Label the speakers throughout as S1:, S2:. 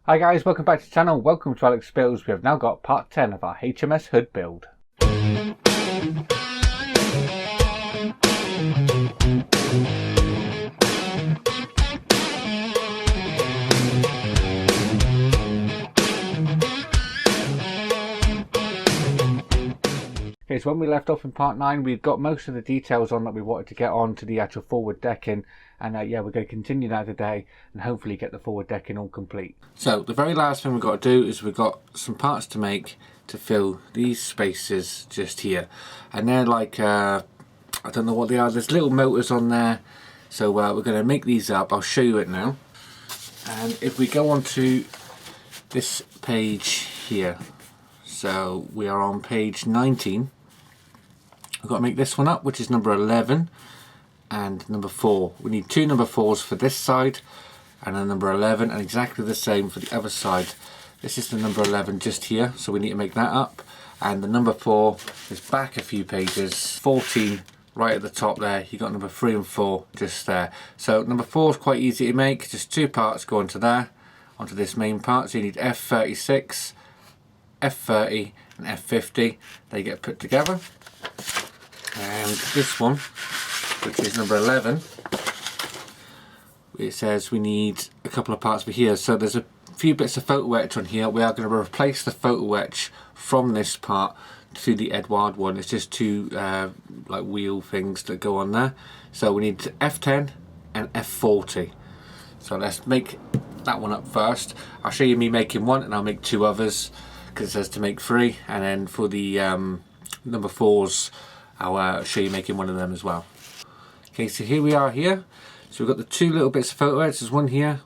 S1: Hi guys, welcome back to the channel. Welcome to Alex Builds. We have now got part 10 of our HMS hood build. Okay, so when we left off in part 9, we'd got most of the details on that we wanted to get on to the actual forward decking. And yeah, we're going to continue that today and hopefully get the forward decking all complete.
S2: So the very last thing we've got to do is we've got some parts to make to fill these spaces just here. And they're like, I don't know what they are, there's little motors on there. So we're going to make these up. I'll show you it now. And if we go on to this page here, so we are on page 19. We've got to make this one up, which is number 11 and number 4. We need two number 4s for this side and a number 11, and exactly the same for the other side. This is the number 11 just here, so we need to make that up. And the number 4 is back a few pages, 14 right at the top there. You got number 3 and 4 just there. So number 4 is quite easy to make, just two parts go onto there, onto this main part. So you need F36, F30 and F50. They get put together. And this one, which is number 11, it says we need a couple of parts for here. So there's a few bits of photo etch on here. We are going to replace the photo etch from this part to the Edward one. It's just two like wheel things that go on there. So we need F10 and F40. So let's make that one up first. I'll show you me making one and I'll make two others because it says to make 3. And then for the number 4s, I'll show you making one of them as well. Okay, so here we are here. So we've got the two little bits of photo etch. There's one here,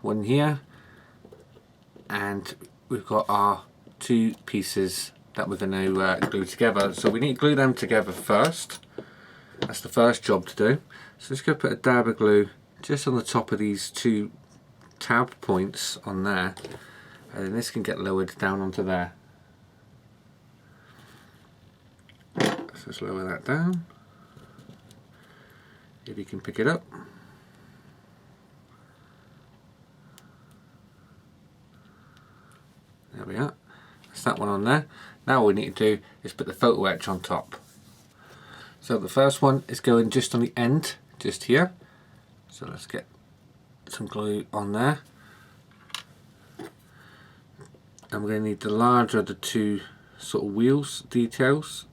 S2: and we've got our two pieces that we're going to glue together. So we need to glue them together first. That's the first job to do. So let's go put a dab of glue just on the top of these two tab points on there, and then this can get lowered down onto there. So let's lower that down, if you can pick it up. There we are, that's that one on there. Now all we need to do is put the photo etch on top. So the first one is going just on the end, just here. So let's get some glue on there. And we're going to need the larger of the two sort of wheels details.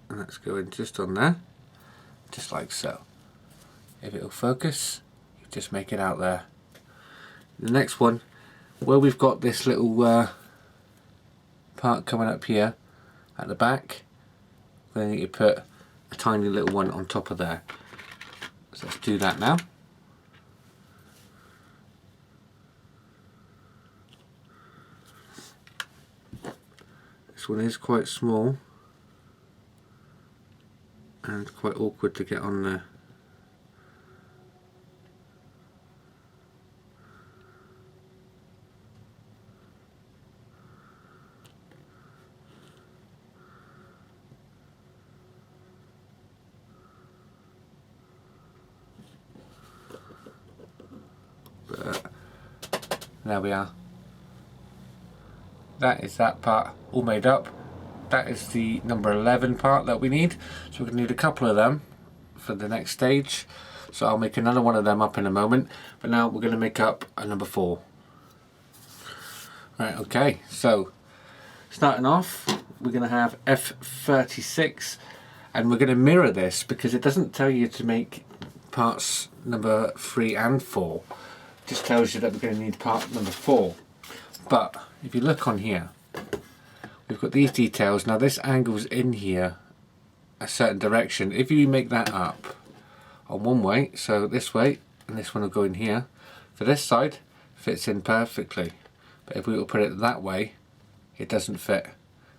S2: And that's going just on there, just like so. If it'll focus, you just make it out there. The next one, where we've got this little part coming up here at the back, we're going to need to put a tiny little one on top of there. So let's do that now. This one is quite small and quite awkward to get on there. But there we are. That is that part all made up. That is the number 11 part that we need. So we're going to need a couple of them for the next stage. So I'll make another one of them up in a moment. But now we're going to make up a number 4. Right, okay, so starting off, we're going to have F36. And we're going to mirror this because it doesn't tell you to make parts number 3 and 4. It just tells you that we're going to need part number 4. But if you look on here, we've got these details. Now this angle's in here a certain direction. If you make that up on one way, so this way, and this one will go in here, for this side fits in perfectly. But if we will put it that way, it doesn't fit.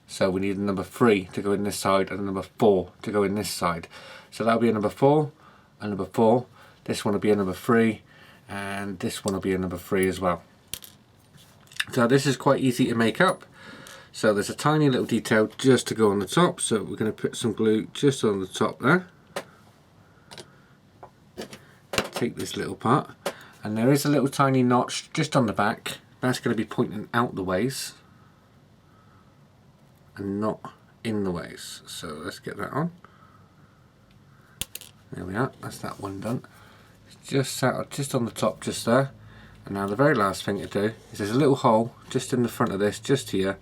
S2: So we need a number 3 to go in this side and a number 4 to go in this side. So that'll be a number 4, a number 4. This one will be a number 3, and this one will be a number 3 as well. So this is quite easy to make up. So there's a tiny little detail just to go on the top, so we're going to put some glue just on the top there. Take this little part And there is a little tiny notch just on the back. That's going to be pointing out the ways and not in the ways. So let's get that on. There we are, that's that one done. It's just sat just on the top just there. And now the very last thing to do is there's a little hole just in the front of this, just here.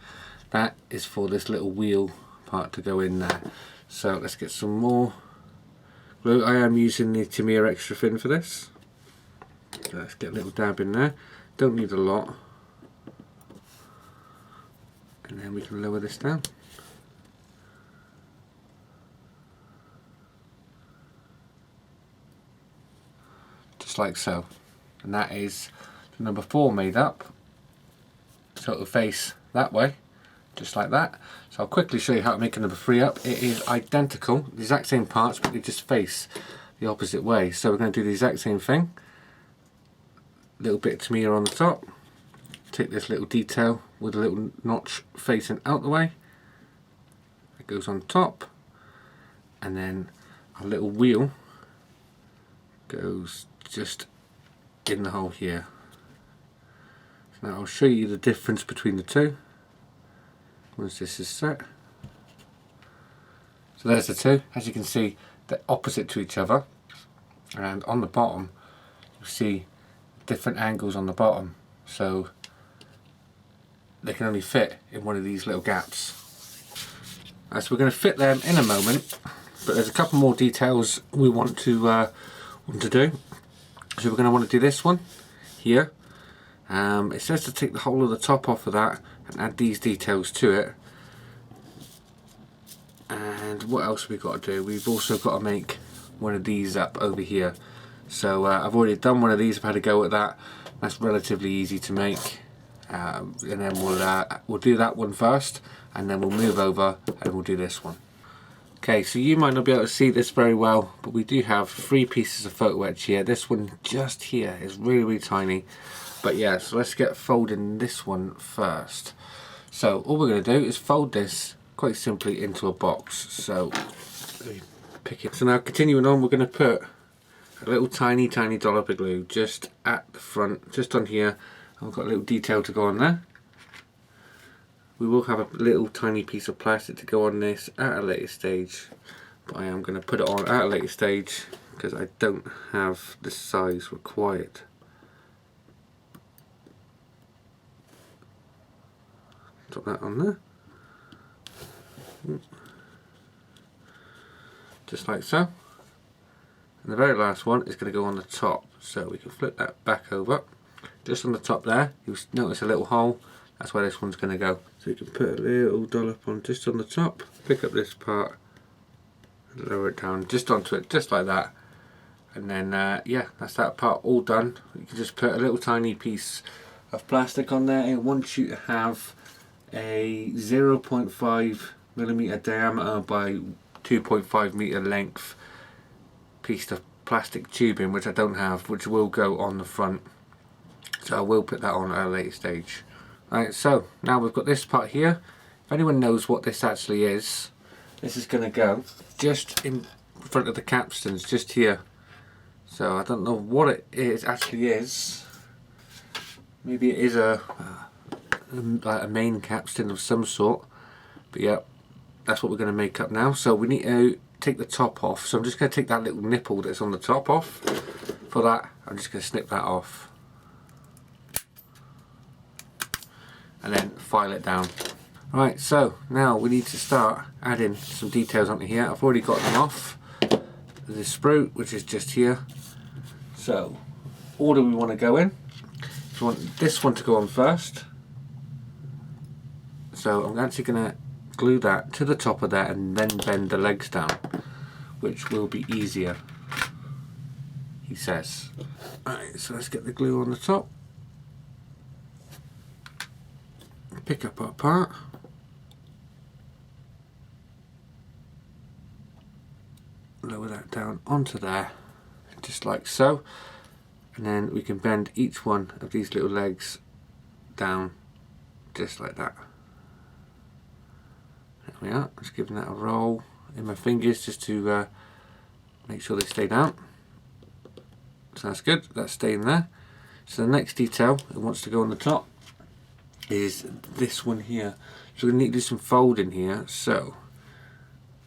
S2: That is for this little wheel part to go in there. So let's get some more glue. I am using the Trumpeter extra thin for this. So let's get a little dab in there. Don't need a lot. And then we can lower this down. Just like so. And that is the number 4 made up. So it'll face that way, just like that. So I'll quickly show you how to make a number 3 up. It is identical, the exact same parts, but they just face the opposite way. So we're going to do the exact same thing. Little bit of Trumpeter on the top. Take this little detail with a little notch facing out the way. It goes on top. And then our little wheel goes just in the hole here. So now I'll show you the difference between the two once this is set. So there's the two. As you can see, they're opposite to each other, and on the bottom you see different angles on the bottom, so they can only fit in one of these little gaps. So we're going to fit them in a moment, but there's a couple more details we want to do. So we're going to want to do this one here. It says to take the whole of the top off of that and add these details to it. And what else have we got to do? We've also got to make one of these up over here. So I've already done one of these. I've had a go at that. That's relatively easy to make. And then we'll do that one first, and then we'll move over and we'll do this one. Okay, so you might not be able to see this very well, but we do have 3 pieces of photo etch here. This one just here is really, really tiny. But yeah, so let's get folding this one first. So all we're going to do is fold this quite simply into a box. So let me pick it. So now continuing on, we're going to put a little tiny dollop of glue just at the front, just on here. I've got a little detail to go on there. We will have a little tiny piece of plastic to go on this at a later stage, but I am going to put it on at a later stage because I don't have the size required. Drop that on there. Just like so. And the very last one is going to go on the top, so we can flip that back over. Just on the top there, you'll notice a little hole. That's where this one's going to go. So you can put a little dollop on just on the top, pick up this part, and lower it down just onto it, just like that. And then, yeah, that's that part all done. You can just put a little tiny piece of plastic on there. It wants you to have a 0.5mm diameter by 2.5 meter length piece of plastic tubing, which I don't have, which will go on the front. So I will put that on at a later stage. Right, so now we've got this part here. If anyone knows what this actually is, this is going to go just in front of the capstans, just here. So I don't know what it actually is. Maybe it is like a main capstan of some sort. But yeah, that's what we're going to make up now. So we need to take the top off. So I'm just going to take that little nipple that's on the top off. For that, I'm just going to snip that off. And then file it down. Right, so now we need to start adding some details onto here. I've already got them off. The sprue, which is just here. So, order we want to go in. We want this one to go on first. So I'm actually going to glue that to the top of that and then bend the legs down, which will be easier, he says. Alright, so let's get the glue on the top. Pick up our part, lower that down onto there, just like so, and then we can bend each one of these little legs down, just like that. There we are, just giving that a roll in my fingers just to make sure they stay down. So that's good, that's staying there. So the next detail it wants to go on the top is this one here. So we're going to need to do some folding here. So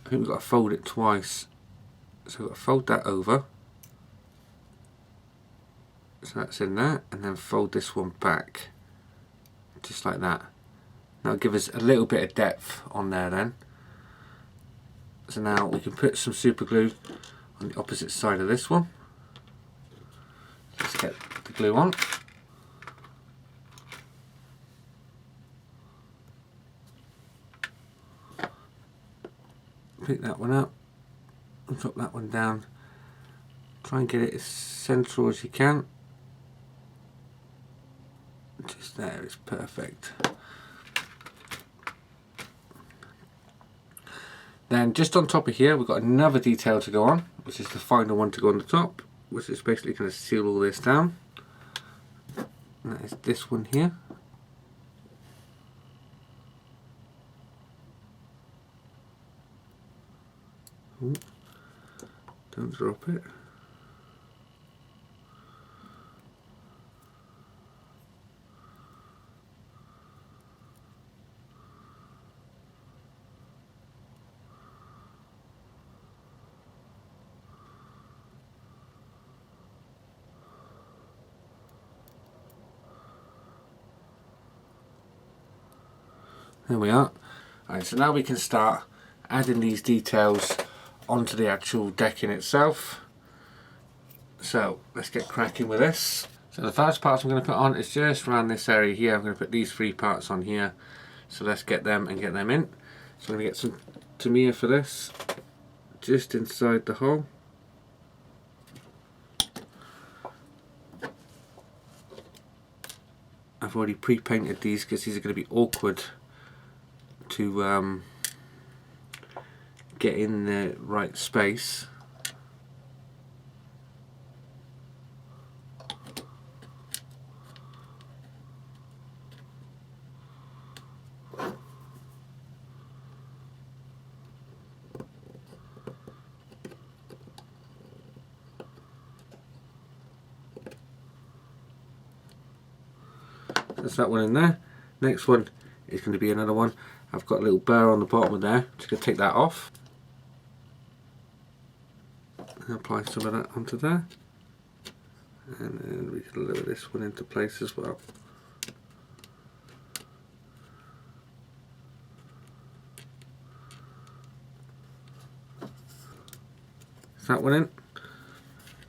S2: I think we've got to fold it twice. So we've got to fold that over. So that's in there, and then fold this one back. Just like that. That'll give us a little bit of depth on there then. So now we can put some super glue on the opposite side of this one. Let's get the glue on. Pick that one up and drop that one down. Try and get it as central as you can. Just there is perfect. Then just on top of here we've got another detail to go on, which is the final one to go on the top, which is basically going to seal all this down. And that is this one here. Ooh, don't drop it. There we are. Alright, so now we can start adding these details onto the actual decking itself. So let's get cracking with this. So the first parts I'm going to put on is just around this area here. I'm going to put these 3 parts on here. So let's get them and get them in. So I'm going to get some Tamiya for this, just inside the hole. I've already pre-painted these because these are going to be awkward to get in the right space. That's that one in there. Next one is going to be another one. I've got a little burr on the bottom of there. Just going to take that off. And apply some of that onto there. And then we can lower this one into place as well. That one in.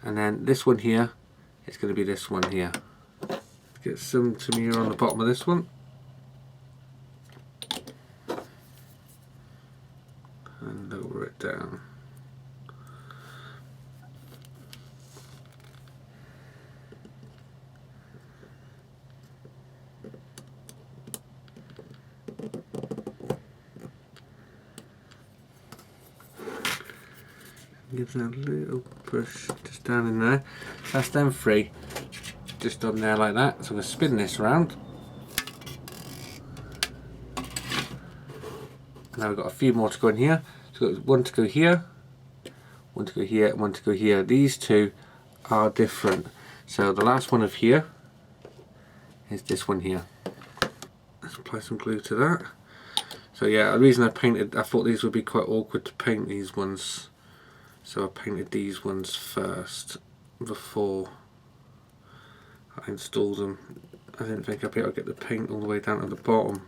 S2: And then this one here is going to be this one here. Get some Tamiya on the bottom of this one. And lower it down. Give that a little push just down in there. That's them 3 just on there like that. So I'm going to spin this around. Now we've got a few more to go in here. So we've got one to go here, one to go here, and one to go here. These 2 are different. So the last one of here is this one here. Let's apply some glue to that. So yeah, the reason I thought these would be quite awkward to paint these ones. So I painted these ones first before I installed them. I didn't think I'd be able to get the paint all the way down to the bottom.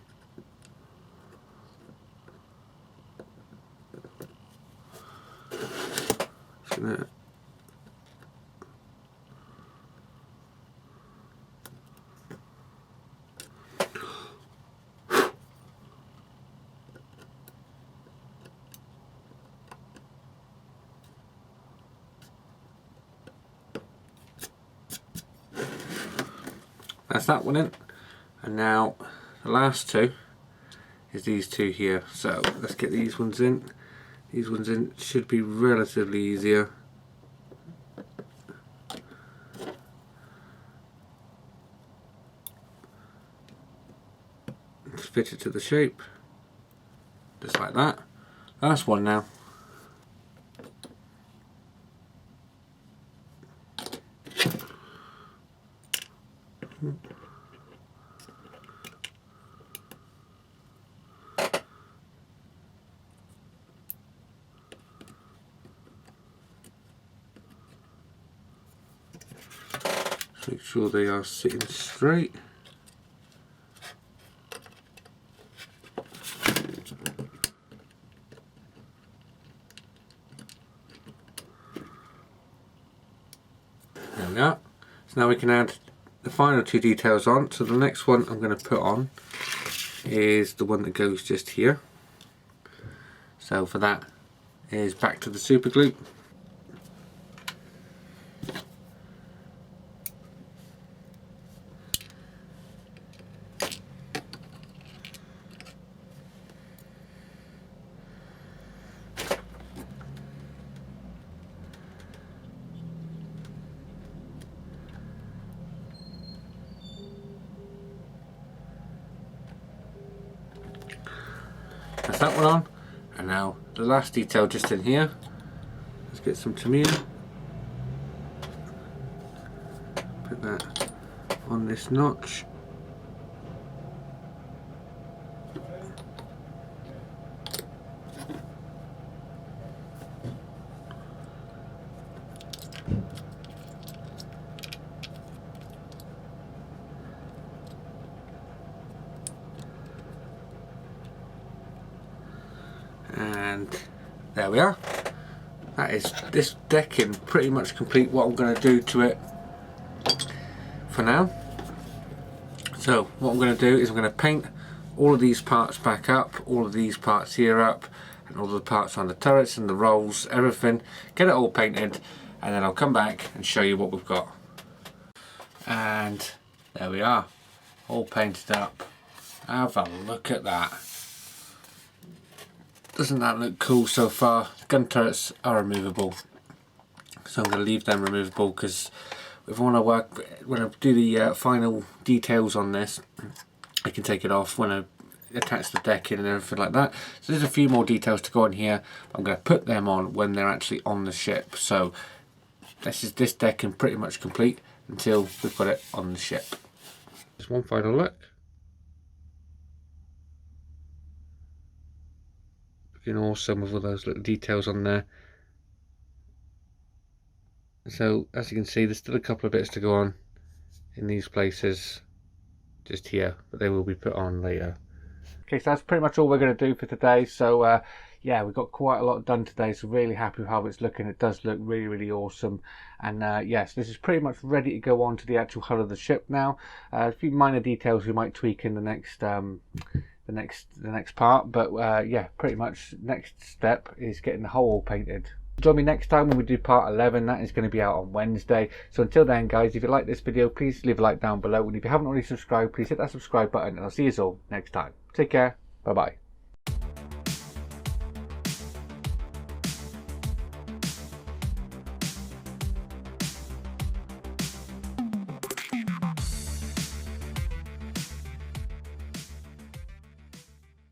S2: That's that one in. And now the last 2 is these 2 here. So let's get these ones in. These ones in should be relatively easier. Just fit it to the shape. Just like that. Last one now. Make sure they are sitting straight. There we are. So now we can add the final two details on. So the next one I'm going to put on is the one that goes just here. So for that is back to the super glue. That's that one on, and now the last detail just in here. Let's get some Tamiya. Put that on this notch. And there we are. That is this decking pretty much complete. What I'm going to do to it for now. So what I'm going to do is I'm going to paint all of these parts back up, all of these parts here up, and all the parts on the turrets and the rolls, everything. Get it all painted, and then I'll come back and show you what we've got. And there we are, all painted up. Have a look at that. Doesn't that look cool so far? Gun turrets are removable, so I'm going to leave them removable because if I want to work, when I do the final details on this, I can take it off when I attach the decking and everything like that. So there's a few more details to go on here. I'm going to put them on when they're actually on the ship. So this decking pretty much complete until we've got it on the ship. Just one final look. Looking awesome with all those little details on there. So as you can see, there's still a couple of bits to go on in these places just here, but they will be put on later. Okay, so that's pretty much all we're going to do for today. So yeah, we've got quite a lot done today, so really happy with how it's looking. It does look really, really awesome. And yes, this is pretty much ready to go on to the actual hull of the ship now. A few minor details we might tweak in the next part, but yeah, pretty much next step is getting the hull all painted. Join me next time when we do part 11. That is going to be out on Wednesday. So until then, guys, if you like this video, please leave a like down below, and if you haven't already subscribed, please hit that subscribe button, and I'll see you all next time. Take care. Bye bye.